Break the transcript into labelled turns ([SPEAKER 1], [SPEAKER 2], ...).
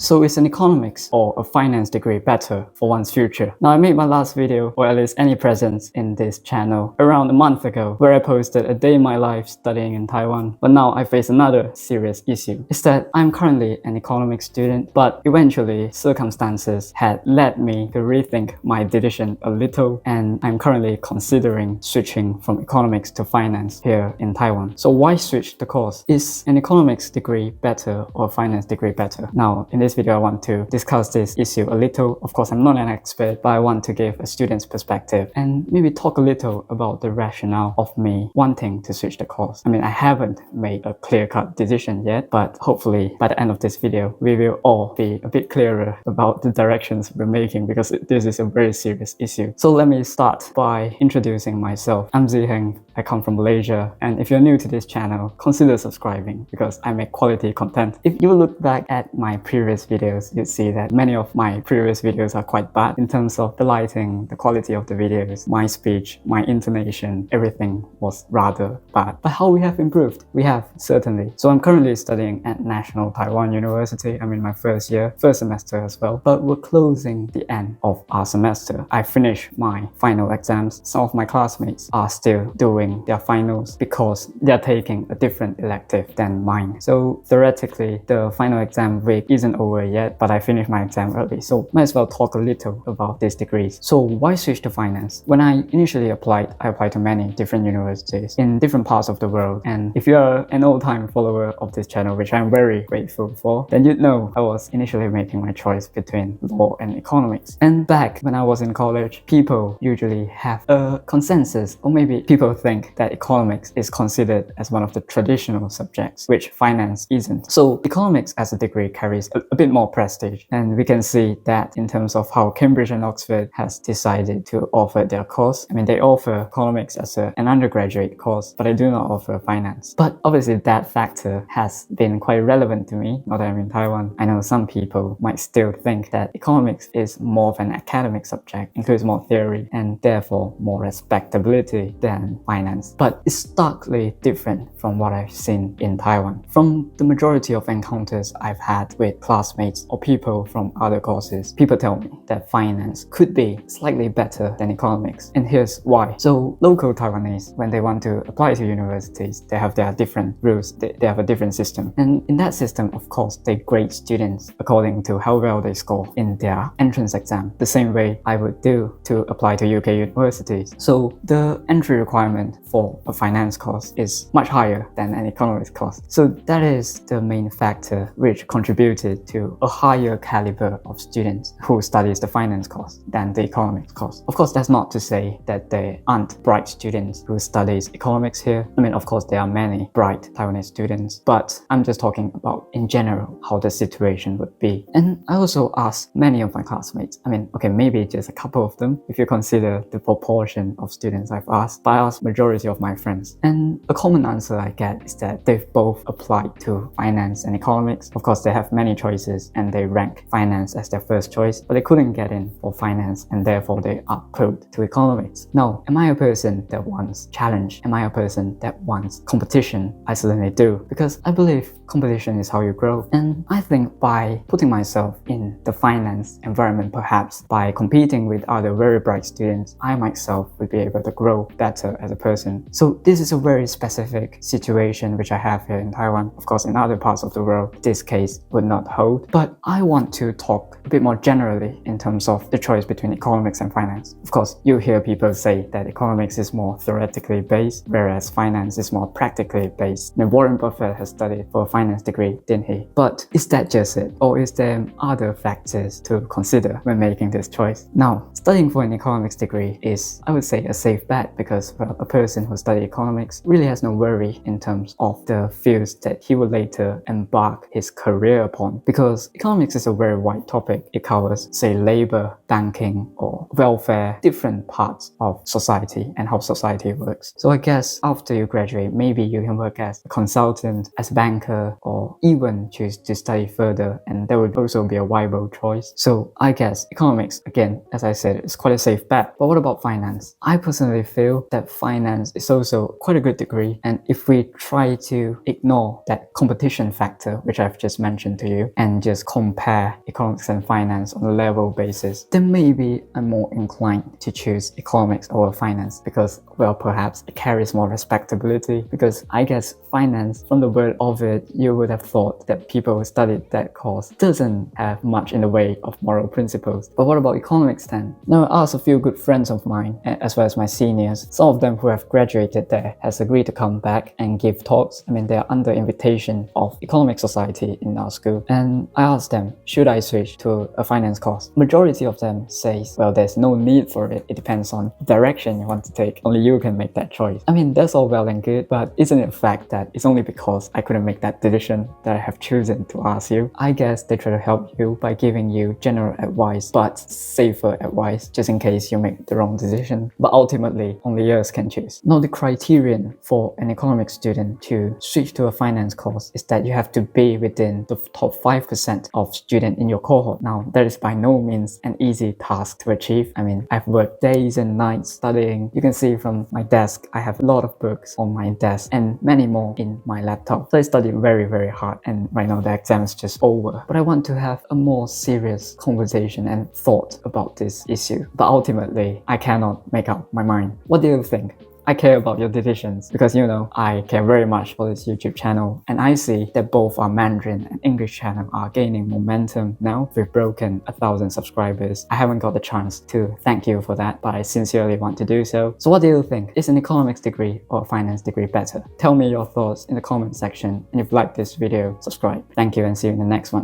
[SPEAKER 1] So is an economics or a finance degree better for one's future? Now I made my last video, or at least any presence in this channel, around a month ago, where I posted a day in my life studying in Taiwan. But now I face another serious issue. It's that I'm currently an economics student, but eventually circumstances had led me to rethink my decision a little, and I'm currently considering switching from economics to finance here in Taiwan. So why switch the course? Is an economics degree better or a finance degree better? Now, in this video, I want to discuss this issue a little. Of course, I'm not an expert, but I want to give a student's perspective and maybe talk a little about the rationale of me wanting to switch the course. I mean, I haven't made a clear-cut decision yet, but hopefully by the end of this video, we will all be a bit clearer about the directions we're making, because this is a very serious issue. So let me start by introducing myself. I'm Zhi Heng. I come from Malaysia, and if you're new to this channel, consider subscribing because I make quality content. If you look back at my previous videos, you'd see that many of my previous videos are quite bad in terms of the lighting, the quality of the videos, my speech, my intonation, everything was rather bad. But how we have improved? We have, certainly. So I'm currently studying at National Taiwan University. I'm in my first semester as well, but we're closing the end of our semester. I finished my final exams. Some of my classmates are still doing their finals because they're taking a different elective than mine. So theoretically, the final exam week isn't over yet, but I finished my exam early, so might as well talk a little about these degrees. So why switch to finance? When I initially applied, I applied to many different universities in different parts of the world, and if you're an old-time follower of this channel, which I'm very grateful for, then you'd know I was initially making my choice between law and economics. And back when I was in college, people usually have a consensus, or maybe people think that economics is considered as one of the traditional subjects, which finance isn't. So economics as a degree carries a bit more prestige, and we can see that in terms of how Cambridge and Oxford has decided to offer their course. I mean, they offer economics as an undergraduate course, but they do not offer finance. But obviously that factor has been quite relevant to me now that I'm in Taiwan. I know some people might still think that economics is more of an academic subject, includes more theory, and therefore more respectability than finance. But it's starkly different from what I've seen in Taiwan. From the majority of encounters I've had with classmates or people from other courses, people tell me that finance could be slightly better than economics. And here's why. So local Taiwanese, when they want to apply to universities, they have their different rules, they have a different system. And in that system, of course, they grade students according to how well they score in their entrance exam, the same way I would do to apply to UK universities. So the entry requirement for a finance course is much higher than an economics course. So that is the main factor which contributed to a higher caliber of students who studies the finance course than the economics course. Of course, that's not to say that there aren't bright students who studies economics here. I mean, of course, there are many bright Taiwanese students, but I'm just talking about in general how the situation would be. And I also asked many of my classmates, I mean, okay, maybe just a couple of them, if you consider the proportion of students I've asked, but I asked majority of my friends. And a common answer I get is that they've both applied to finance and economics. Of course, they have many choices and they rank finance as their first choice, but they couldn't get in for finance and therefore they upload to economics. Now, am I a person that wants challenge? Am I a person that wants competition? I certainly do, because I believe competition is how you grow. And I think by putting myself in the finance environment, perhaps by competing with other very bright students, I myself would be able to grow better as a person. So this is a very specific situation which I have here in Taiwan. Of course, in other parts of the world, this case would not hold. But I want to talk a bit more generally in terms of the choice between economics and finance. Of course, you hear people say that economics is more theoretically based, whereas finance is more practically based. Now, Warren Buffett has studied for a finance degree, didn't he? But is that just it? Or is there other factors to consider when making this choice? Now, studying for an economics degree is, I would say, a safe bet, because a person who studies economics really has no worry in terms of the fields that he will later embark his career upon, because economics is a very wide topic. It covers, say, labor, banking, or welfare, different parts of society and how society works. So I guess after you graduate, maybe you can work as a consultant, as a banker, or even choose to study further, and that would also be a viable choice. So I guess economics, again, as I said, is quite a safe bet. But what about finance? I personally feel that finance is also quite a good degree, and if we try to ignore that competition factor which I've just mentioned to you and and just compare economics and finance on a level basis, then maybe I'm more inclined to choose economics over finance because, well, perhaps it carries more respectability. Because I guess finance, from the word of it, you would have thought that people who studied that course doesn't have much in the way of moral principles. But what about economics then? Now, I asked a few good friends of mine, as well as my seniors. Some of them who have graduated there has agreed to come back and give talks. I mean, they're under invitation of Economic Society in our school. And I asked them, should I switch to a finance course? Majority of them says, well, there's no need for it. It depends on the direction you want to take. Only you can make that choice. I mean, that's all well and good, but isn't it a fact that it's only because I couldn't make that decision that I have chosen to ask you? I guess they try to help you by giving you general advice, but safer advice, just in case you make the wrong decision. But ultimately, only yours can choose. Now, the criterion for an economics student to switch to a finance course is that you have to be within the top 5% of students in your cohort. Now, that is by no means an easy task to achieve. I mean, I've worked days and nights studying. You can see from my desk, I have a lot of books on my desk and many more in my laptop. So I studied very, very hard, and right now the exam is just over. But I want to have a more serious conversation and thought about this issue. But ultimately, I cannot make up my mind. What do you think? I care about your decisions because, you know, I care very much for this YouTube channel, and I see that both our Mandarin and English channel are gaining momentum now. We've broken 1,000 subscribers. I haven't got the chance to thank you for that, but I sincerely want to do so. So what do you think? Is an economics degree or a finance degree better? Tell me your thoughts in the comment section, and if you like this video, subscribe. Thank you and see you in the next one.